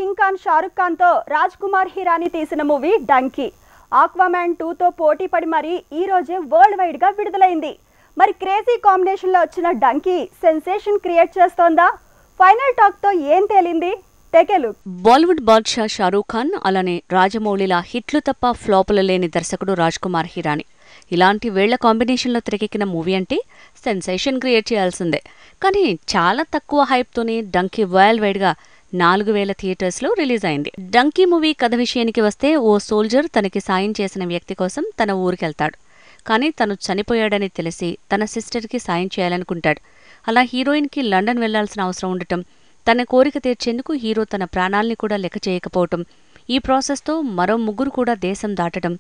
King Khan Shahrukh Khan తో రాజ్ కుమార్ హిరానీ తీసిన movie donkey Aquaman 2 తో పోటీ పడి మరి ఈ రోజే వరల్డ్ వైడ్ గా విడుదలైంది. మరి క్రేజీ కాంబినేషన్ లో వచ్చిన డంకీ సెన్సేషన్ క్రియేట్ చేస్తోందా? ఫైనల్ టాక్ తో ఏం తేలింది? Take a look. బాలీవుడ్ బాద్షా షారూఖ్ ఖాన్ అలానే రాజమౌళిలా హిట్లు తప్ప ఫ్లాపులు లేని దర్శకుడు రాజ్ కుమార్ హిరానీ. ఇలాంటి వేళ్ల కాంబినేషన్లో తెరకెక్కిన మూవీ అంటే సెన్సేషన్ క్రియేట్ చేయాల్సిందే. కానీ చాలా తక్కువ హైప్తోనే డంకీ వరల్డ్ వైడ్ గా 4000 థియేటర్స్లో రిలీజ్ అయింది. డంకీ మూవీ కథ విషయానికి వస్తే ఓ సోల్జర్ తనకి సాయం చేసిన వ్యక్తి కోసం తన ఊరికెళ్తాడు. కానీ తను చనిపోయాడని తెలిసి తన సిస్టర్కి సాయం చేయాలనుకుంటాడు. అలా హీరోయిన్కి లండన్ వెళ్లాల్సిన అవసరం ఉండటం, తన కోరిక తీర్చేందుకు హీరో తన ప్రాణాల్ని కూడా లెక్క చేయకపోవటం, ఈ ప్రాసెస్తో మరో ముగ్గురు కూడా దేశం దాటడం,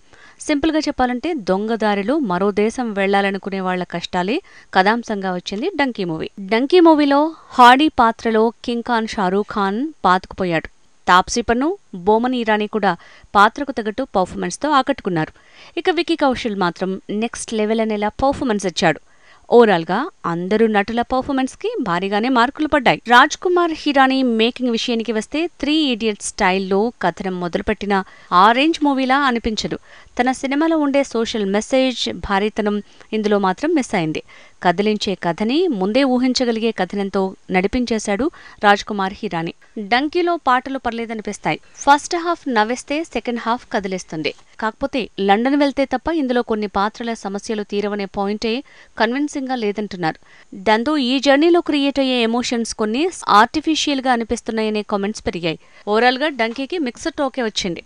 సింపుల్గా చెప్పాలంటే దొంగదారిలో మరో దేశం వెళ్లాలనుకునే వాళ్ల కష్టాలే కథాంశంగా వచ్చింది డంకీ మూవీ. డంకీ మూవీలో హాడీ పాత్రలో కింగ్ ఖాన్ షారూఖ్ ఖాన్ పాతుకుపోయాడు. తాప్సీ పన్ను, బోమన్ ఇరానీ కూడా పాత్రకు తగ్గట్టు పర్ఫార్మెన్స్తో ఆకట్టుకున్నారు. ఇక వికీ కౌశల్ మాత్రం నెక్స్ట్ లెవెల్ అనేలా పర్ఫార్మెన్స్ ఇచ్చాడు. ఓవరాల్ గా అందరూ నటుల పర్ఫార్మెన్స్ కి భారీగానే మార్కులు పడ్డాయి. రాజ్ కుమార్ హిరానీ మేకింగ్ విషయానికి వస్తే 3 ఇడియట్స్ స్టైల్లో కథనం మొదలుపెట్టిన ఆరెంజ్ మూవీలా అనిపించదు. తన సినిమాలో ఉండే సోషల్ మెసేజ్, భారీతనం ఇందులో మాత్రం మిస్ అయింది. కదిలించే కథని ముందే ఊహించగలిగే కథనంతో నడిపించేశాడు రాజ్ కుమార్ హిరానీ. డంకీలో పాటలు పర్లేదనిపిస్తాయి. ఫస్ట్ హాఫ్ నవ్వేస్తే సెకండ్ హాఫ్ కదిలిస్తుంది. కాకపోతే లండన్ వెళ్తే తప్ప ఇందులో కొన్ని పాత్రల సమస్యలు తీరవనే పాయింటే కన్విన్సింగ్ గా లేదంటున్నారు. దాంతో ఈ జర్నీలో క్రియేట్ అయ్యే ఎమోషన్స్ కొన్ని ఆర్టిఫిషియల్ గా అనిపిస్తున్నాయనే కామెంట్స్ పెరిగాయి. ఓవరాల్ గా డంకీకి మిక్స్డ్ టాకే వచ్చింది.